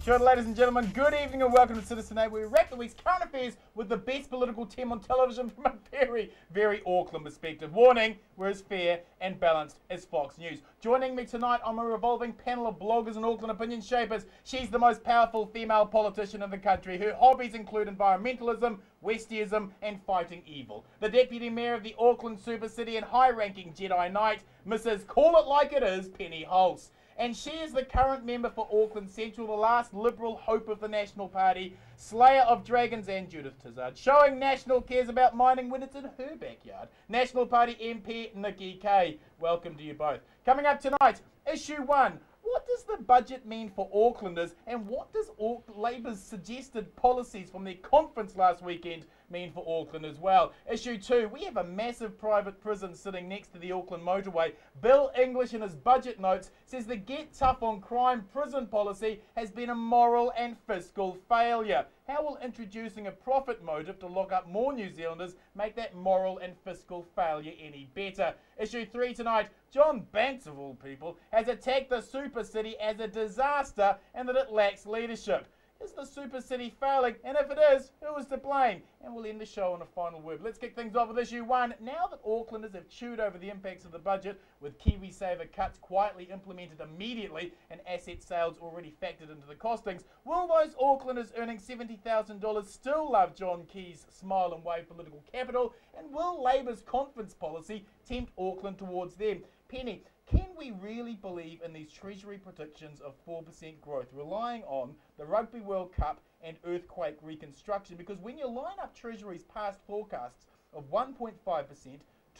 Sure, ladies and gentlemen, good evening and welcome to Citizen 8, where we wrap the week's current affairs with the best political team on television from a very, very Auckland perspective. Warning, we're as fair and balanced as Fox News. Joining me tonight on a revolving panel of bloggers and Auckland opinion shapers, she's the most powerful female politician in the country. Her hobbies include environmentalism, Westies and fighting evil. The Deputy Mayor of the Auckland Super City and high-ranking Jedi Knight, Mrs. Call It Like It Is, Penny Hulse. And she is the current member for Auckland Central, the last Liberal hope of the National Party, slayer of dragons and Judith Tizard, showing National cares about mining when it's in her backyard. National Party MP Nikki Kaye. Welcome to you both. Coming up tonight, Issue 1. What does the budget mean for Aucklanders, and what does Labour's suggested policies from their conference last weekend mean for Auckland as well? Issue 2, we have a massive private prison sitting next to the Auckland motorway. Bill English in his budget notes says the Get Tough on Crime prison policy has been a moral and fiscal failure. How will introducing a profit motive to lock up more New Zealanders make that moral and fiscal failure any better? Issue 3 tonight, John Banks of all people has attacked the Super City as a disaster and that it lacks leadership. Is the Super City failing? And if it is, who is to blame? And we'll end the show on a final word. Let's kick things off with Issue 1. Now that Aucklanders have chewed over the impacts of the budget, with KiwiSaver cuts quietly implemented immediately and asset sales already factored into the costings, will those Aucklanders earning $70,000 still love John Key's smile and wave political capital? And will Labour's conference policy tempt Auckland towards them? Penny, can we really believe in these Treasury predictions of 4% growth, relying on the Rugby World Cup and earthquake reconstruction? Because when you line up Treasury's past forecasts of 1.5%,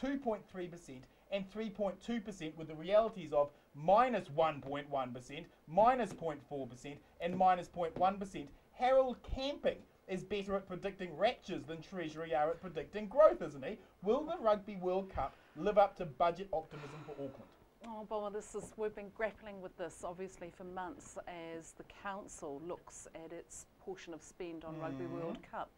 2.3% and 3.2% with the realities of minus 1.1%, minus 0.4% and minus 0.1%, Harold Camping is better at predicting raptures than Treasury are at predicting growth, isn't he? Will the Rugby World Cup live up to budget optimism for Auckland? Oh, well, we've been grappling with this obviously for months as the council looks at its portion of spend on Rugby World Cup.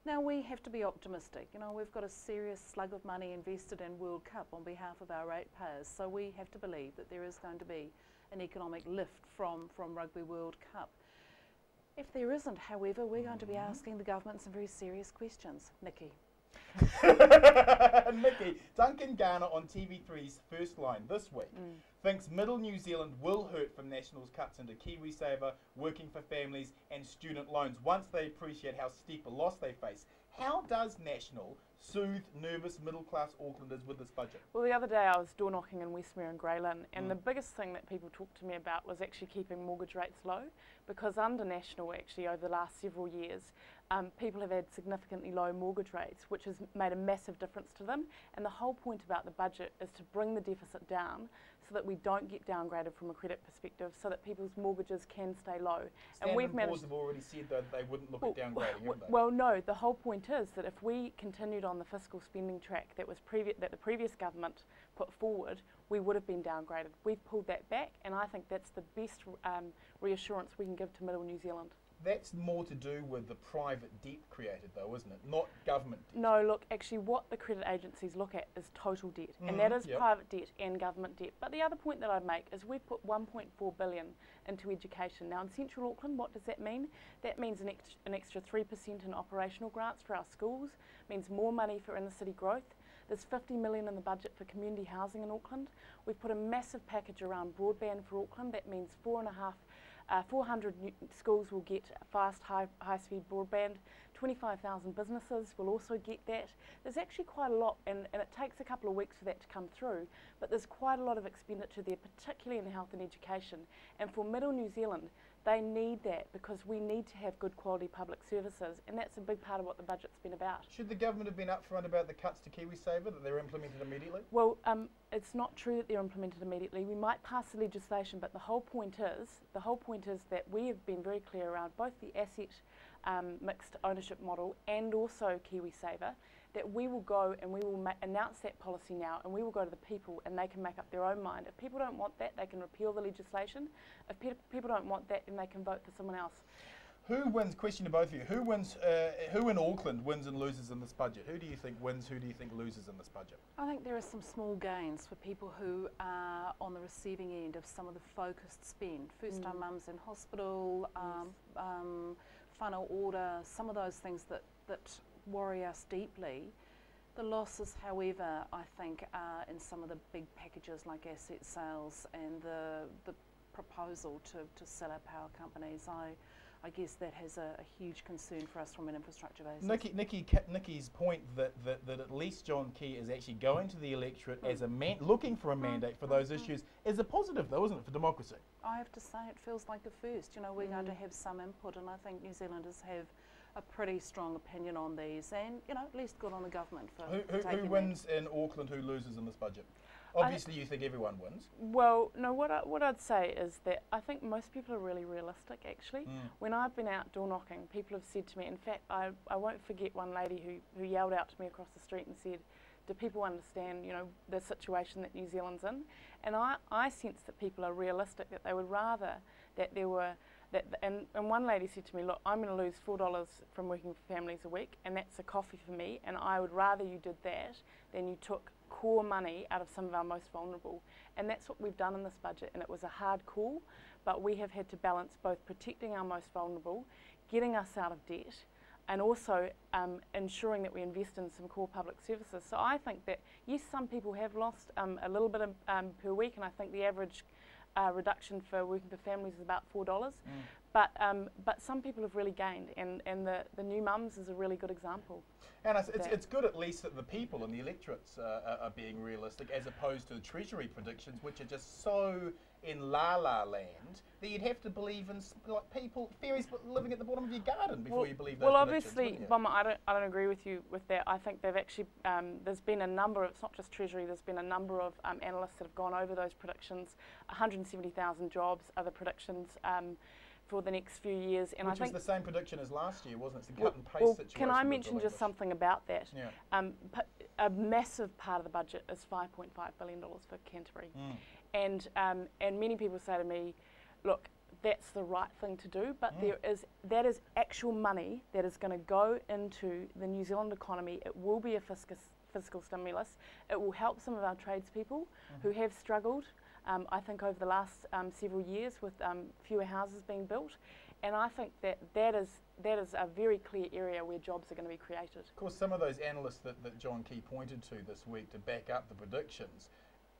Now we have to be optimistic. You know, we've got a serious slug of money invested in World Cup on behalf of our ratepayers, so we have to believe that there is going to be an economic lift from Rugby World Cup. If there isn't, however, we're going to be asking the government some very serious questions. Nikki. Nikki, Duncan Garner on TV3's First Line this week thinks Middle New Zealand will hurt from National's cuts into KiwiSaver, working for families and student loans once they appreciate how steep a loss they face. How does National soothe nervous middle-class Aucklanders with this budget? Well, the other day I was door knocking in Westmere and Greylin, and the biggest thing that people talked to me about was actually keeping mortgage rates low, because under National, actually, over the last several years, people have had significantly low mortgage rates, which has made a massive difference to them. And the whole point about the budget is to bring the deficit down so that we don't get downgraded from a credit perspective, so that people's mortgages can stay low. And we've managed. Have already said that they wouldn't look at downgrading, haven't they? Well, no. The whole point is that if we continued on the fiscal spending track that the previous government put forward, we would have been downgraded. We've pulled that back, and I think that's the best reassurance we can give to Middle New Zealand. That's more to do with the private debt created, though, isn't it? Not government debt. No, look, actually what the credit agencies look at is total debt, and that is private debt and government debt. But the other point that I'd make is we've put $1.4 billion into education. Now in Central Auckland, what does that mean? That means an extra 3% in operational grants for our schools, means more money for inner city growth. There's $50 million in the budget for community housing in Auckland. We've put a massive package around broadband for Auckland. That means 400 schools will get fast, high-speed broadband. 25,000 businesses will also get that. There's actually quite a lot, and it takes a couple of weeks for that to come through, but there's quite a lot of expenditure there, particularly in health and education. And for Middle New Zealand, they need that because we need to have good quality public services, and that's a big part of what the budget's been about. Should the government have been upfront about the cuts to KiwiSaver, that they're implemented immediately? Well, it's not true that they're implemented immediately. We might pass the legislation, but the whole point is that we have been very clear around both the asset mixed ownership model and also KiwiSaver, that we will go and we will announce that policy now, and we will go to the people and they can make up their own mind. If people don't want that, they can repeal the legislation. If people don't want that, then they can vote for someone else. Who wins? Question to both of you. Who wins? Who in Auckland wins and loses in this budget? Who do you think wins? Who do you think loses in this budget? I think there are some small gains for people who are on the receiving end of some of the focused spend. First-time mums in hospital, final order, some of those things that worry us deeply. The losses, however, I think are in some of the big packages like asset sales and the proposal to sell our power companies. I guess that has a huge concern for us from an infrastructure basis. Nikki's point that at least John Key is actually going to the electorate as a looking for a mandate for those issues is a positive, though, isn't it, for democracy? I have to say it feels like a first. You know, we're going to have some input, and I think New Zealanders have a pretty strong opinion on these, and you know, at least good on the government for who wins in Auckland, who loses in this budget? Obviously, you think everyone wins. Well, no, what I'd say is that I think most people are really realistic, actually. When I've been out door knocking, people have said to me, in fact, I won't forget one lady who yelled out to me across the street and said, do people understand, you know, the situation that New Zealand's in? And I sense that people are realistic, that they would rather that there were, and one lady said to me, look, I'm going to lose $4 from working for families a week, and that's a coffee for me, and I would rather you did that than you took core money out of some of our most vulnerable. And that's what we've done in this budget, and it was a hard call, but we have had to balance both protecting our most vulnerable, getting us out of debt, and also ensuring that we invest in some core public services. So I think that, yes, some people have lost a little bit per week, and I think the average reduction for working for families is about $4. But some people have really gained, and the new mums is a really good example. And it's good at least that the people and the electorates are being realistic, as opposed to the Treasury predictions, which are just so in la-la land that you'd have to believe in fairies living at the bottom of your garden before you believe those predictions. Well, obviously, Bomber, I don't agree with you with that. I think they've actually, there's been a number of, it's not just Treasury, there's been a number of analysts that have gone over those predictions. 170,000 jobs are the predictions for the next few years. And Which I think was the same prediction as last year, wasn't it? It's the cut and paste situation. Can I mention just something about that? Yeah. A massive part of the budget is $5.5 billion for Canterbury. And many people say to me, look, that's the right thing to do, but that is actual money that is going to go into the New Zealand economy. It will be a fiscal stimulus. It will help some of our tradespeople who have struggled, I think, over the last several years with fewer houses being built. And I think that is a very clear area where jobs are going to be created. Of course, some of those analysts that John Key pointed to this week to back up the predictions,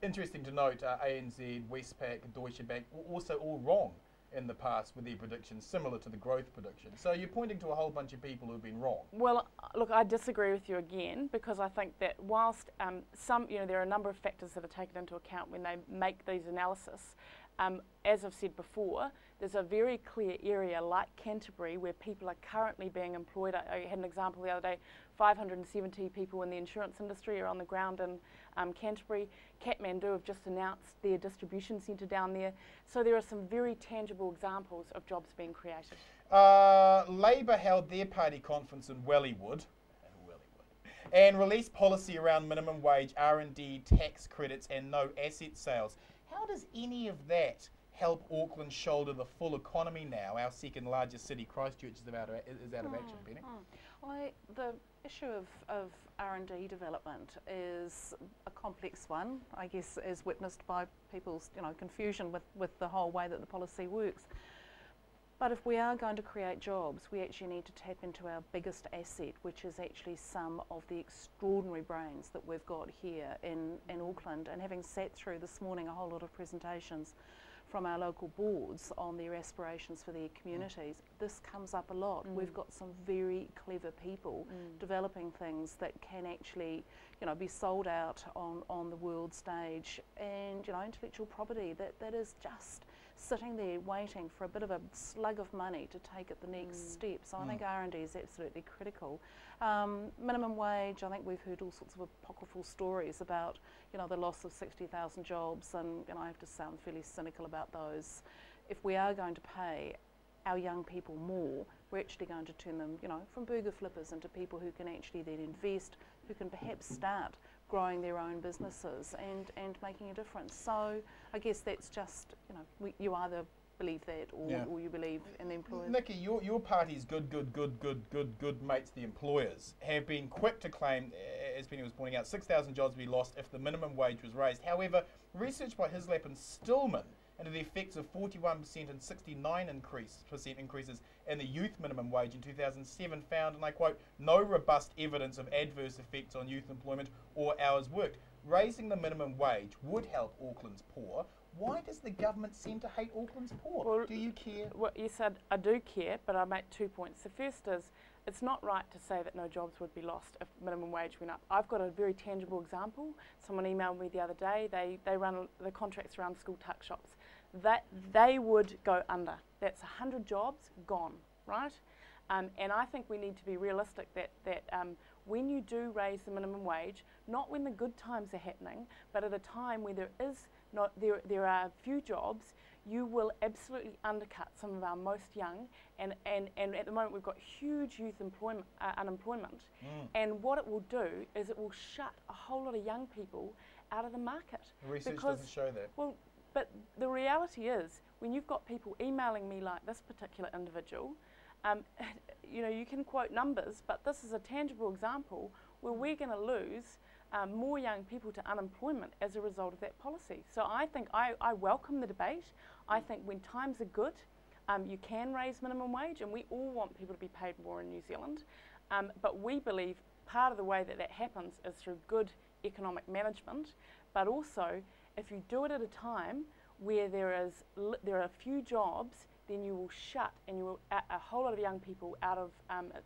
interesting to note, ANZ, Westpac, Deutsche Bank were also all wrong in the past with their predictions, similar to the growth predictions. So you're pointing to a whole bunch of people who've been wrong. Well, look, I disagree with you again, because I think that whilst there are a number of factors that are taken into account when they make these analysis, as I've said before, there's a very clear area like Canterbury where people are currently being employed. I had an example the other day, 570 people in the insurance industry are on the ground in Canterbury. Kathmandu have just announced their distribution centre down there. So there are some very tangible examples of jobs being created. Labour held their party conference in Wellywood and released policy around minimum wage, R&D, tax credits and no asset sales. How does any of that help Auckland shoulder the full economy now? Our second largest city, Christchurch, is out of action, Penny. Well, the issue of R&D development is a complex one, I guess, as witnessed by people's confusion with the whole way that the policy works. But if we are going to create jobs, we actually need to tap into our biggest asset, which is actually some of the extraordinary brains that we've got here in Auckland. And having sat through this morning a whole lot of presentations from our local boards on their aspirations for their communities, this comes up a lot. We've got some very clever people developing things that can actually be sold out on the world stage, and intellectual property that is just sitting there waiting for a bit of a slug of money to take it the next step. So I think R&D is absolutely critical. Minimum wage, I think we've heard all sorts of apocryphal stories about the loss of 60,000 jobs, and I have to say I'm fairly cynical about those. If we are going to pay our young people more, we're actually going to turn them from burger flippers into people who can actually then invest, who can perhaps start growing their own businesses and making a difference. So I guess that's just, you either believe that, or you believe in the employers? Nikki, your party's good mates, the employers, have been quick to claim, as Penny was pointing out, 6,000 jobs would be lost if the minimum wage was raised. However, research by Hislop and Stillman into the effects of 41% and 69% increases in the youth minimum wage in 2007 found, and I quote, no robust evidence of adverse effects on youth employment or hours worked. Raising the minimum wage would help Auckland's poor. Why does the government seem to hate Auckland's poor? Well, do you care? Well, yes, I do care, but I make 2 points. The first is, it's not right to say that no jobs would be lost if minimum wage went up. I've got a very tangible example. Someone emailed me the other day. They run the contracts around school tuck shops. They would go under. That's 100 jobs gone, right? And I think we need to be realistic that when you do raise the minimum wage, not when the good times are happening, but at a time where there are few jobs, you will absolutely undercut some of our most young, and at the moment we've got huge youth unemployment, and what it will do is it will shut a whole lot of young people out of the market. Research doesn't show that. Well, but the reality is, when you've got people emailing me like this particular individual, you know, you can quote numbers, but this is a tangible example where we're going to lose more young people to unemployment as a result of that policy. So I think I welcome the debate. I think when times are good, you can raise minimum wage, and we all want people to be paid more in New Zealand. But we believe part of the way that happens is through good economic management, but also if you do it at a time where there are few jobs, then you will shut and you will a whole lot of young people out of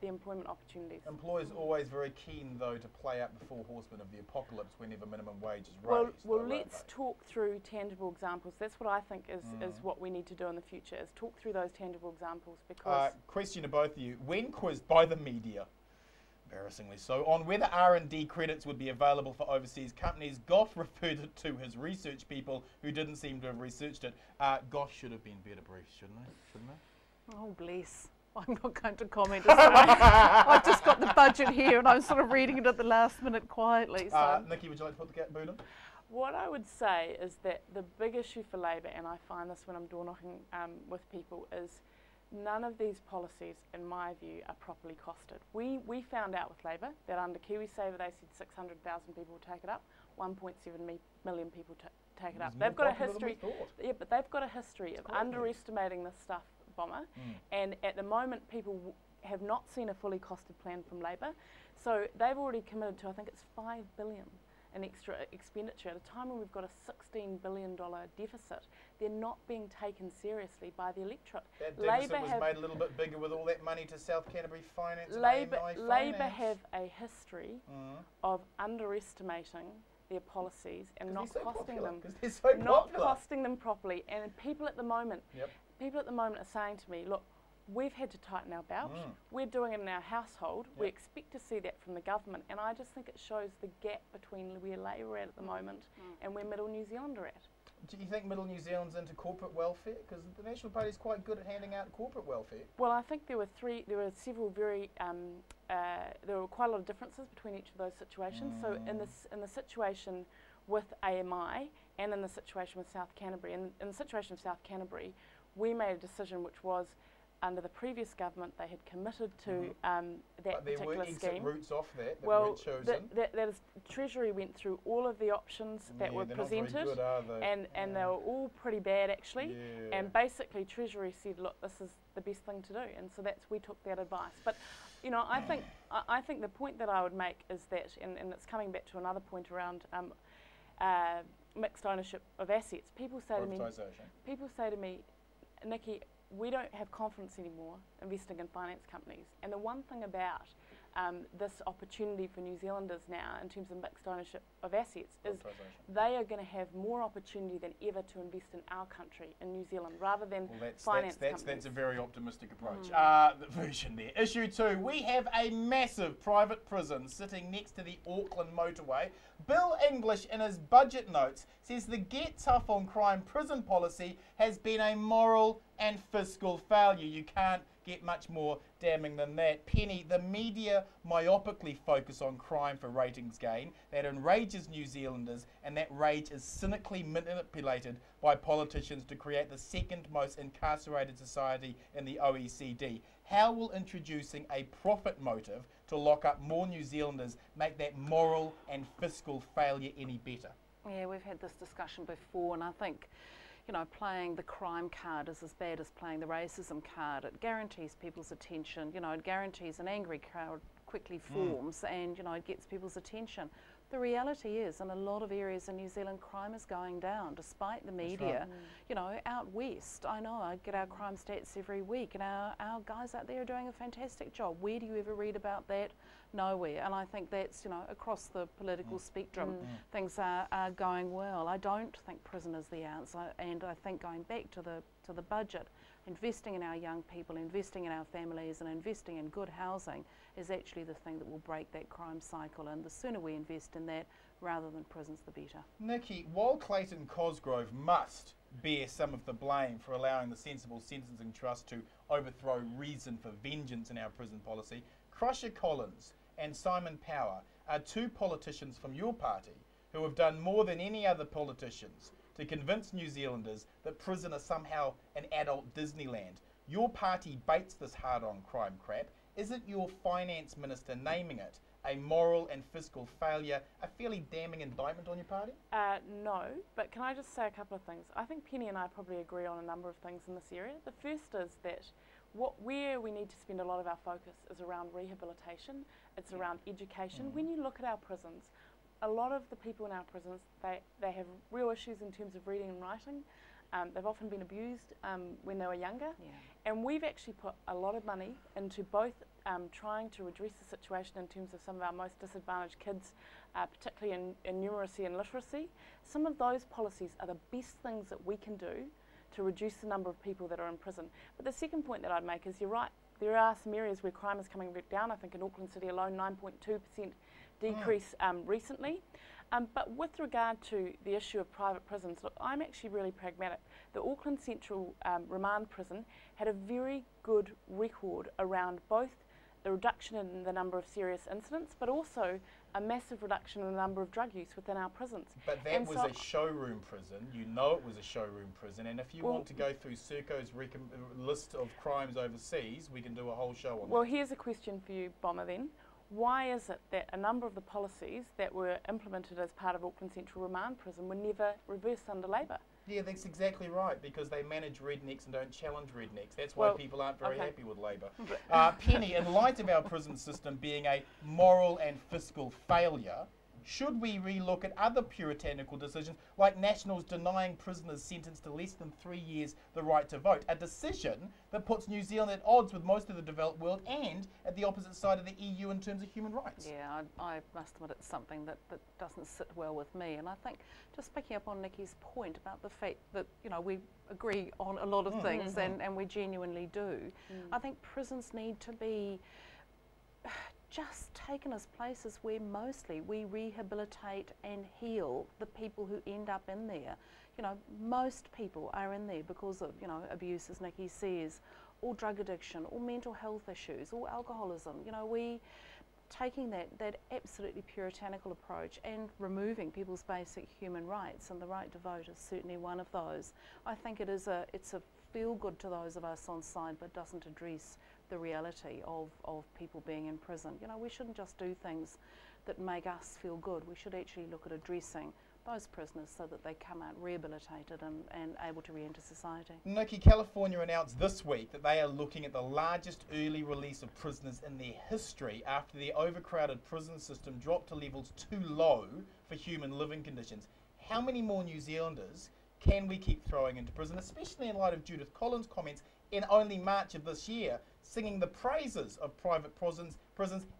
the employment opportunities. Employers are always very keen, though, to play up the four horsemen of the apocalypse whenever minimum wage is raised. Well, let's talk through tangible examples. That's what I think is what we need to do in the future, is talk through those tangible examples. Because question to both of you. When quizzed by the media, embarrassingly so, on whether R&D credits would be available for overseas companies, Goff referred it to his research people who didn't seem to have researched it. Goff should have been better briefed, shouldn't they? Oh, bless. I'm not going to comment. I've just got the budget here and I'm sort of reading it at the last minute quietly. So. Nikki, would you like to put the boot on? What I would say is that the big issue for Labour, and I find this when I'm door knocking with people, is none of these policies, in my view, are properly costed. We found out with Labour that under KiwiSaver they said 600,000 people would take it up, 1.7 million people take it up. They've got a history, but they've got a history of underestimating this stuff, Bomber, and at the moment people have not seen a fully costed plan from Labour, so they've already committed to, I think it's $5 billion in extra expenditure at a time when we've got a $16 billion deficit. They're not being taken seriously by the electorate. That deficit was made a little bit bigger with all that money to South Canterbury Finance. Labour have a history of underestimating their policies and not costing them properly. And people at the moment, are saying to me, look, we've had to tighten our belt. We're doing it in our household. We expect to see that from the government, and I just think it shows the gap between where Labour are at the moment and where Middle New Zealand are at. Do you think Middle New Zealand's into corporate welfare? Because the National Party is quite good at handing out corporate welfare. Well, I think there were several very, there were quite a lot of differences between each of those situations. So in the situation with AMI and in the situation with South Canterbury, in the situation of South Canterbury, we made a decision which was, under the previous government, they had committed to that particular scheme. But there were exit routes off that weren't chosen. That is, Treasury went through all of the options that were presented, not very good, are they? And they were all pretty bad actually. Yeah. And basically, Treasury said, "Look, this is the best thing to do," and so we took that advice. But you know, I think the point that I would make is that, and it's coming back to another point around mixed ownership of assets. People say to me, Nikki, we don't have confidence anymore investing in finance companies. And the one thing about this opportunity for New Zealanders now in terms of mixed ownership of assets is they are going to have more opportunity than ever to invest in our country, in New Zealand, rather than finance companies. That's a very optimistic approach. The version there. Issue 2. We have a massive private prison sitting next to the Auckland motorway. Bill English, in his budget notes, says the Get Tough on Crime prison policy has been a moral and fiscal failure. You can't get much more damning than that. Penny, the media myopically focus on crime for ratings gain. That enrages enrages New Zealanders, and that rage is cynically manipulated by politicians to create the second most incarcerated society in the OECD. How will introducing a profit motive to lock up more New Zealanders make that moral and fiscal failure any better? Yeah, we've had this discussion before, and I think, you know, playing the crime card is as bad as playing the racism card. It guarantees people's attention, you know, it guarantees an angry crowd quickly forms and, you know, it gets people's attention. The reality is, in a lot of areas in New Zealand, crime is going down despite the media. You know, out west, I know, I get our crime stats every week, and our guys out there are doing a fantastic job. Where do you ever read about that? Nowhere. And I think that's, you know, across the political spectrum, things are going well. I don't think prison is the answer, and I think going back to the budget, investing in our young people, investing in our families, and investing in good housing is actually the thing that will break that crime cycle, and the sooner we invest in that rather than prisons, the better. Nikki, while Clayton Cosgrove must bear some of the blame for allowing the Sensible Sentencing Trust to overthrow reason for vengeance in our prison policy, Crusher Collins and Simon Power are two politicians from your party who have done more than any other politicians to convince New Zealanders that prison is somehow an adult Disneyland. Your party baits this hard-on crime crap. Isn't your finance minister naming it a moral and fiscal failure a fairly damning indictment on your party? No, but can I just say a couple of things? I think Penny and I probably agree on a number of things in this area. The first is that where we need to spend a lot of our focus is around rehabilitation, it's around education. When you look at our prisons, a lot of the people in our prisons, they have real issues in terms of reading and writing. They've often been abused when they were younger, and we've actually put a lot of money into both trying to redress the situation in terms of some of our most disadvantaged kids, particularly in numeracy and literacy. Some of those policies are the best things that we can do to reduce the number of people that are in prison. But the second point that I'd make is, you're right, there are some areas where crime is coming back down. I think in Auckland City alone, 9.2% decrease recently. But with regard to the issue of private prisons, look, I'm actually really pragmatic. The Auckland Central Remand Prison had a very good record around both the reduction in the number of serious incidents, but also a massive reduction in the number of drug use within our prisons. But that was a showroom prison. You know it was a showroom prison, and if you want to go through Serco's list of crimes overseas, we can do a whole show on that. Well, here's a question for you, Bomber, then. Why is it that a number of the policies that were implemented as part of Auckland Central Remand Prison were never reversed under Labor? Yeah, that's exactly right, because they manage rednecks and don't challenge rednecks. That's why people aren't very happy with Labor. Penny, in light of our prison system being a moral and fiscal failure, should we relook at other puritanical decisions like Nationals denying prisoners sentenced to less than 3 years the right to vote, a decision that puts New Zealand at odds with most of the developed world and at the opposite side of the EU in terms of human rights? Yeah, I must admit it's something that doesn't sit well with me, and I think just picking up on Nikki's point about the fact that, you know, we agree on a lot of things and we genuinely do, I think prisons need to be just taken as places where mostly we rehabilitate and heal the people who end up in there. You know, most people are in there because of, you know, abuse, as Nikki says, or drug addiction, or mental health issues, or alcoholism. You know, we taking that absolutely puritanical approach and removing people's basic human rights, and the right to vote is certainly one of those. I think it's a feel good to those of us on side, but doesn't address the reality of people being in prison. You know, we shouldn't just do things that make us feel good. We should actually look at addressing those prisoners so that they come out rehabilitated and able to re-enter society. Nikki, California announced this week that they are looking at the largest early release of prisoners in their history after the overcrowded prison system dropped to levels too low for human living conditions. How many more New Zealanders can we keep throwing into prison, especially in light of Judith Collins' comments in only March of this year, singing the praises of private prisons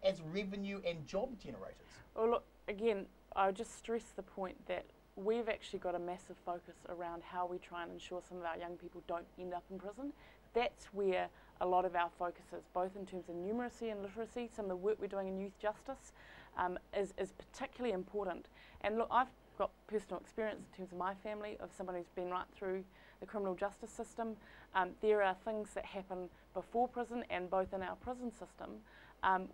as revenue and job generators? Well, look, again, I would just stress the point that we've actually got a massive focus around how we try and ensure some of our young people don't end up in prison. That's where a lot of our focus is, both in terms of numeracy and literacy. Some of the work we're doing in youth justice is particularly important. And look, I've got personal experience in terms of my family, of someone who's been right through the criminal justice system. There are things that happen before prison and both in our prison system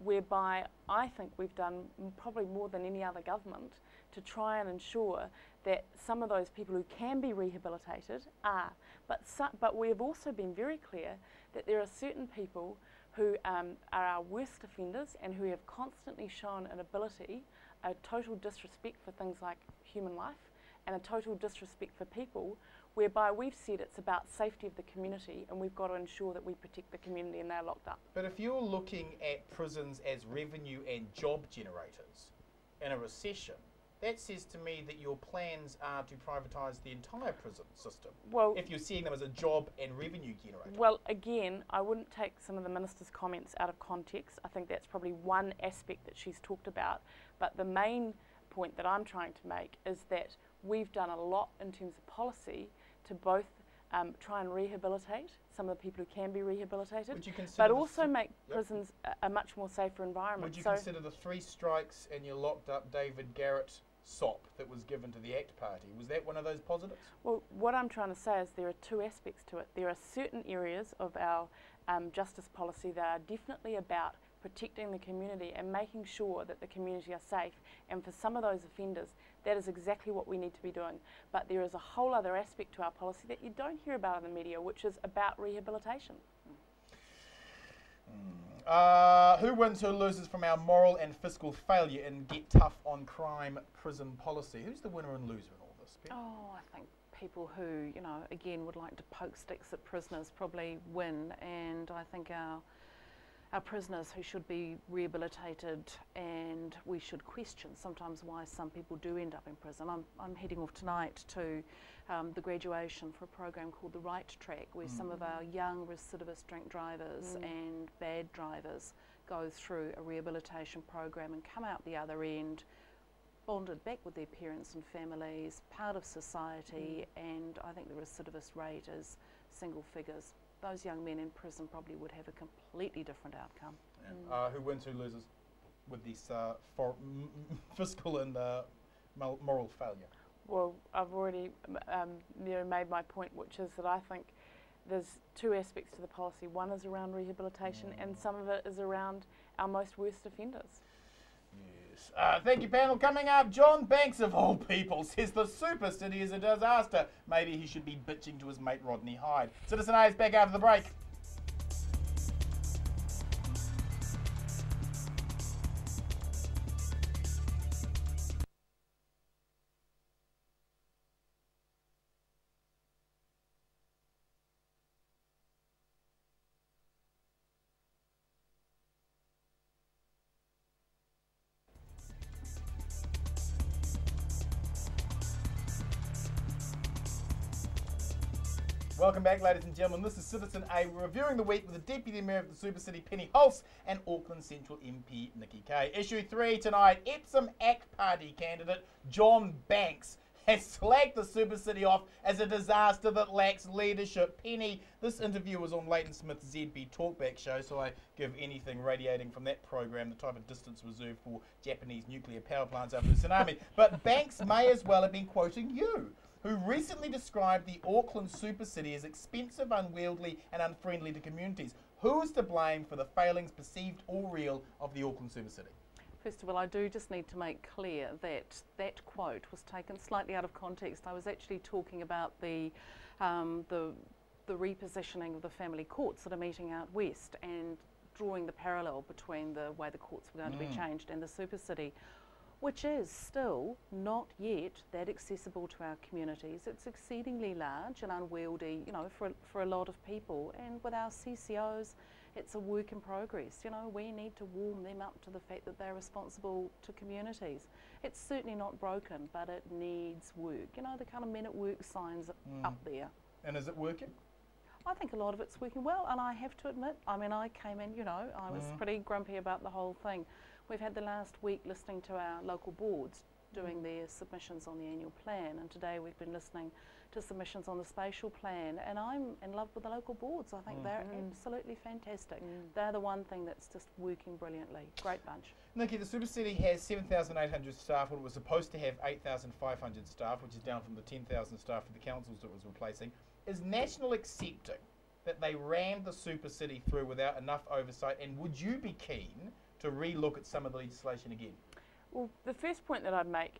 whereby I think we've done probably more than any other government to try and ensure that some of those people who can be rehabilitated are. But we have also been very clear that there are certain people who are our worst offenders and who have constantly shown an ability, a total disrespect for things like human life and a total disrespect for people, whereby we've said it's about safety of the community and we've got to ensure that we protect the community and they're locked up. But if you're looking at prisons as revenue and job generators in a recession, that says to me that your plans are to privatise the entire prison system. Well, if you're seeing them as a job and revenue generator. Well, again, I wouldn't take some of the Minister's comments out of context. I think that's probably one aspect that she's talked about. But the main point that I'm trying to make is that we've done a lot in terms of policy to both try and rehabilitate some of the people who can be rehabilitated, but also make prisons a much more safer environment. Would you consider the 3 strikes and you locked up David Garrett sop that was given to the ACT Party, was that one of those positives? Well, what I'm trying to say is there are 2 aspects to it. There are certain areas of our justice policy that are definitely about protecting the community and making sure that the community are safe, and for some of those offenders that is exactly what we need to be doing. But there is a whole other aspect to our policy that you don't hear about in the media, which is about rehabilitation. Who wins, who loses from our moral and fiscal failure in Get Tough on Crime prison policy? Who's the winner and loser in all this, Ben? Oh, I think people who, you know, again would like to poke sticks at prisoners probably win, and I think our prisoners who should be rehabilitated, and we should question sometimes why some people do end up in prison. I'm heading off tonight to the graduation for a program called The Right Track, where some of our young recidivist drink drivers and bad drivers go through a rehabilitation program and come out the other end bonded back with their parents and families, part of society, and I think the recidivist rate is single figures. Those young men in prison probably would have a completely different outcome. Yeah. Who wins, who loses with this fiscal and moral failure? Well, I've already made my point, which is that I think there's 2 aspects to the policy. One is around rehabilitation and some of it is around our most worst offenders. Yes. Thank you, panel. Coming up, John Banks, of all people, says the super city is a disaster. Maybe he should be bitching to his mate Rodney Hyde. Citizen A is back after the break. Welcome back, ladies and gentlemen. This is Citizen A. We're reviewing the week with the Deputy Mayor of the Super City, Penny Hulse, and Auckland Central MP, Nikki Kaye. Issue 3 tonight, Epsom ACT Party candidate John Banks has slagged the Super City off as a disaster that lacks leadership. Penny, this interview was on Leighton Smith's ZB Talkback show, so I give anything radiating from that program the type of distance reserved for Japanese nuclear power plants after the tsunami. But Banks may as well have been quoting you, who recently described the Auckland Super City as expensive, unwieldy and unfriendly to communities. Who is to blame for the failings, perceived or real, of the Auckland Super City? First of all, I do just need to make clear that that quote was taken slightly out of context. I was actually talking about the repositioning of the family courts that are meeting out west and drawing the parallel between the way the courts were going to be changed and the Super City, which is still not yet that accessible to our communities. It's exceedingly large and unwieldy, you know, for a lot of people. And with our CCOs, it's a work in progress. You know, we need to warm them up to the fact that they're responsible to communities. It's certainly not broken, but it needs work. You know, the kind of men at work signs up there. And is it working? I think a lot of it's working well, and I have to admit, I mean, I came in, you know, I was pretty grumpy about the whole thing. We've had the last week listening to our local boards doing their submissions on the annual plan, and today we've been listening to submissions on the spatial plan, and I'm in love with the local boards. I think they're absolutely fantastic. They're the one thing that's just working brilliantly. Great bunch. Nikki, the Super City has 7,800 staff when it was supposed to have 8,500 staff, which is down from the 10,000 staff for the councils it was replacing. Is National accepting that they rammed the Super City through without enough oversight, and would you be keen to re-look at some of the legislation again? Well, the first point that I'd make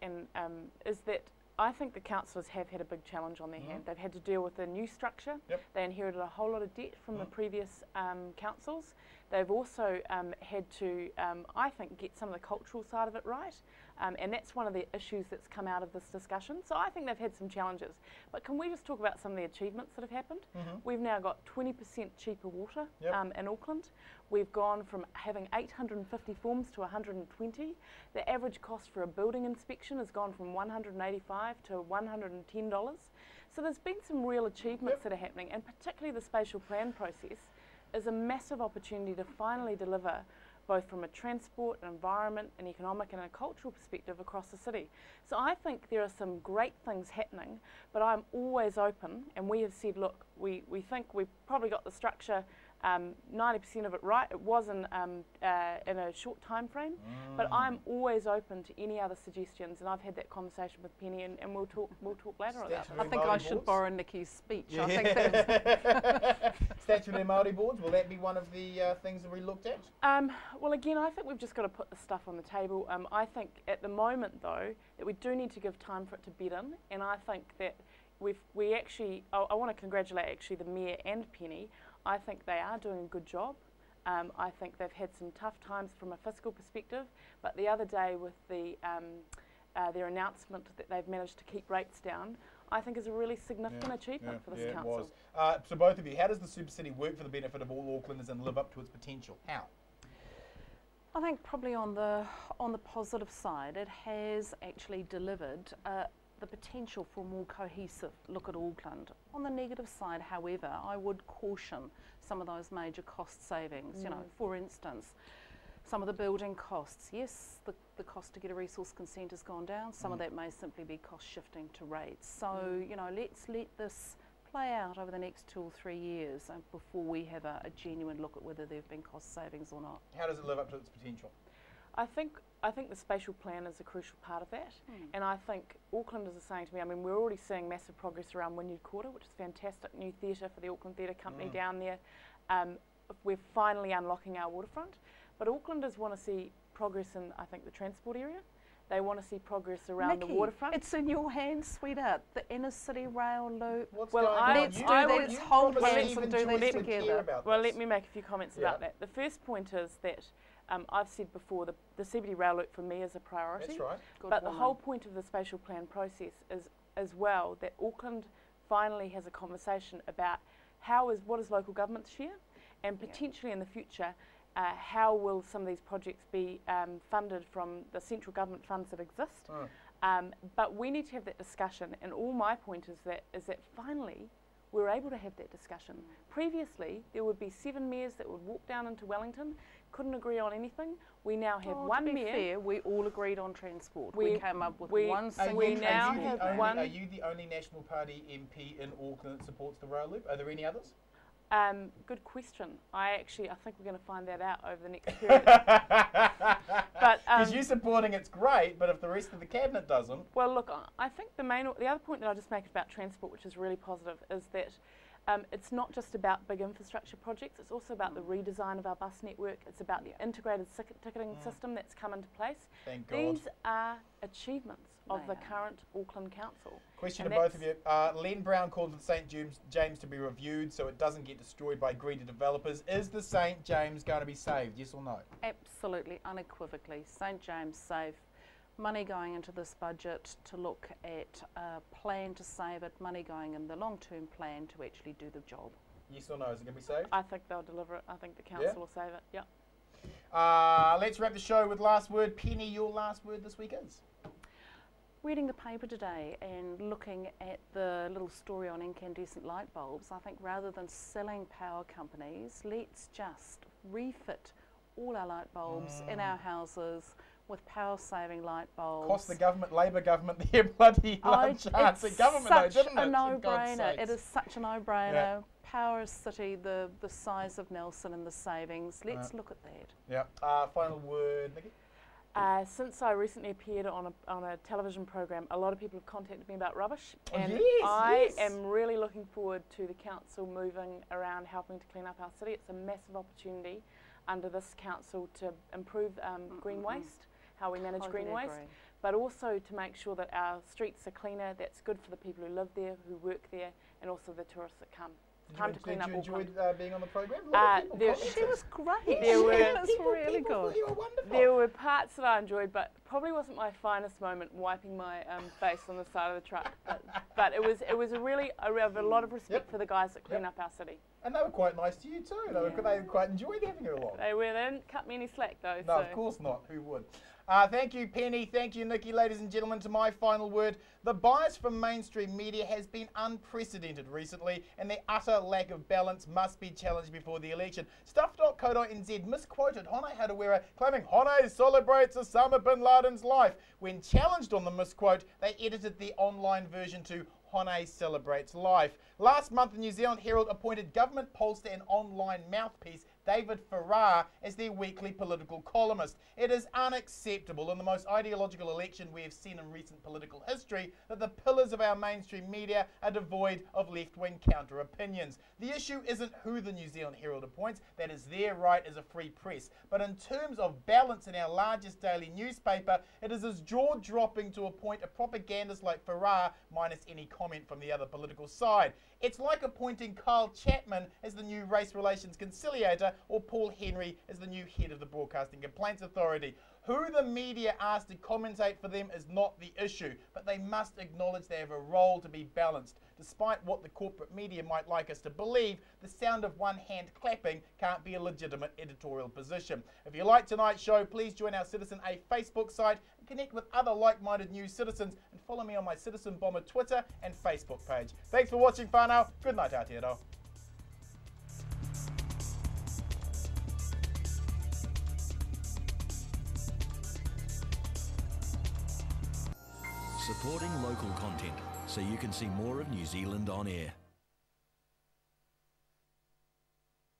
is that I think the councillors have had a big challenge on their hand. They've had to deal with a new structure. Yep. They inherited a whole lot of debt from the previous councils. They've also had to, I think, get some of the cultural side of it right. And that's one of the issues that's come out of this discussion. So I think they've had some challenges. But can we just talk about some of the achievements that have happened? We've now got 20% cheaper water in Auckland. We've gone from having 850 forms to 120. The average cost for a building inspection has gone from $185 to $110. So there's been some real achievements that are happening, and particularly the spatial plan process is a massive opportunity to finally deliver both from a transport, an environment, an economic and a cultural perspective across the city. So I think there are some great things happening, but I'm always open, and we have said, look, we think we've probably got the structure 90% of it right. It was in a short time frame, but I'm always open to any other suggestions, and I've had that conversation with Penny, and we'll talk later about that. I think I should borrow Nikki's speech. I think that's Statutory Māori boards, will that be one of the things that we looked at? Well, again, I think we've just got to put the stuff on the table. I think at the moment, though, that we do need to give time for it to bed in, and I think that we actually, I want to congratulate actually the Mayor and Penny. I think they are doing a good job. I think they've had some tough times from a fiscal perspective, but the other day with the their announcement that they've managed to keep rates down, I think is a really significant achievement for this council. It was. So both of you, how does the Super City work for the benefit of all Aucklanders and live up to its potential? How? I think probably on the positive side, it has actually delivered the potential for a more cohesive look at Auckland. On the negative side, however, I would caution some of those major cost savings. You know, for instance, some of the building costs. Yes, the cost to get a resource consent has gone down. Some of that may simply be cost shifting to rates. So, you know, let's let this play out over the next 2 or 3 years before we have a genuine look at whether there have been cost savings or not. How does it live up to its potential? I think the spatial plan is a crucial part of that, and I think Aucklanders are saying to me, I mean, we're already seeing massive progress around Wynyard Quarter, which is fantastic, new theatre for the Auckland Theatre Company down there. We're finally unlocking our waterfront, but Aucklanders want to see progress in, I think, the transport area. They want to see progress around Nikki, the waterfront. It's in your hands, sweetheart. The inner city rail loop. What's well, going on? let's do this whole hands and do this care together. about Well, this. let me make a few comments about that. The first point is that I've said before, the CBD rail loop for me is a priority. That's right. But the whole point of the spatial plan process is as well that Auckland finally has a conversation about what is local government's share, and potentially in the future, how will some of these projects be funded from the central government funds that exist. But we need to have that discussion, and all my point is that finally we're able to have that discussion. Previously, there would be 7 mayors that would walk down into Wellington, couldn't agree on anything. We now have one to be mayor. fair, we all agreed on transport. We came up with one Are single you, now are you have the only, one- Are you the only National Party MP in Auckland that supports the rail loop? Are there any others? Good question. I think we're going to find that out over the next period. But Because you supporting it's great, but if the rest of the cabinet doesn't, well, look, I think the other point that I'll just make about transport, which is really positive, is that it's not just about big infrastructure projects. It's also about the redesign of our bus network. It's about the integrated ticketing system that's come into place. thank God. These are achievements of They the are. current Auckland Council. Question And to both of you. Len Brown called for the St James to be reviewed so it doesn't get destroyed by greedy developers. Is the St James going to be saved, yes or no? Absolutely, unequivocally. St James safe. Money going into this budget to look at a plan to save it, money going in the long-term plan to actually do the job. Yes or no? Is it going to be saved? I think they'll deliver it. I think the council will save it. Yeah. Let's wrap the show with last word. Penny, your last word this week is? Reading the paper today and looking at the little story on incandescent light bulbs, I think rather than selling power companies, let's just refit all our light bulbs in our houses with power-saving light bulbs. Cost the government, Labor government, their bloody lunch chance. The government, though, didn't it? a For God's no-brainer. sakes. It is such a no-brainer. Yeah. Power City, the size of Nelson and the savings. Let's look at that. Yeah. Final word, Nikki? Since I recently appeared on a television program, a lot of people have contacted me about rubbish, and yes, I yes. am really looking forward to the council moving around helping to clean up our city. It's a massive opportunity under this council to improve green waste, how we manage Totally green waste, agree. but also to make sure that our streets are cleaner. That's good for the people who live there, who work there, and also the tourists that come. Time to clean up Auckland. Did you enjoy being on the programme? A lot of people She was great. There were- It was really good. You were wonderful. There were parts that I enjoyed, but probably wasn't my finest moment wiping my face on the side of the truck. But it was a really, I have a lot of respect for the guys that clean up our city. And they were quite nice to you too. They quite enjoyed having you along. They didn't cut me any slack though. No, so. of course not. Who would? Thank you, Penny. Thank you, Nikki. Ladies and gentlemen, to my final word. The bias from mainstream media has been unprecedented recently, and the utter lack of balance must be challenged before the election. Stuff.co.nz misquoted Hone Harawira, claiming Hone celebrates Osama bin Laden's life. When challenged on the misquote, they edited the online version to Hone celebrates life. Last month, the New Zealand Herald appointed government pollster and online mouthpiece David Farrar as their weekly political columnist. It is unacceptable in the most ideological election we have seen in recent political history that the pillars of our mainstream media are devoid of left-wing counter opinions. The issue isn't who the New Zealand Herald appoints, that is their right as a free press, but in terms of balance in our largest daily newspaper, it is as jaw-dropping to appoint a propagandist like Farrar minus any comment from the other political side. It's like appointing Kyle Chapman as the new race relations conciliator or Paul Henry as the new head of the Broadcasting Complaints Authority. Who the media asked to commentate for them is not the issue, but they must acknowledge they have a role to be balanced. Despite what the corporate media might like us to believe, the sound of one hand clapping can't be a legitimate editorial position. If you like tonight's show, please join our Citizen A Facebook site and connect with other like-minded news citizens, and follow me on my Citizen Bomber Twitter and Facebook page. Thanks for watching, whānau. Good night, Aotearoa. Supporting local content so you can see more of New Zealand on air.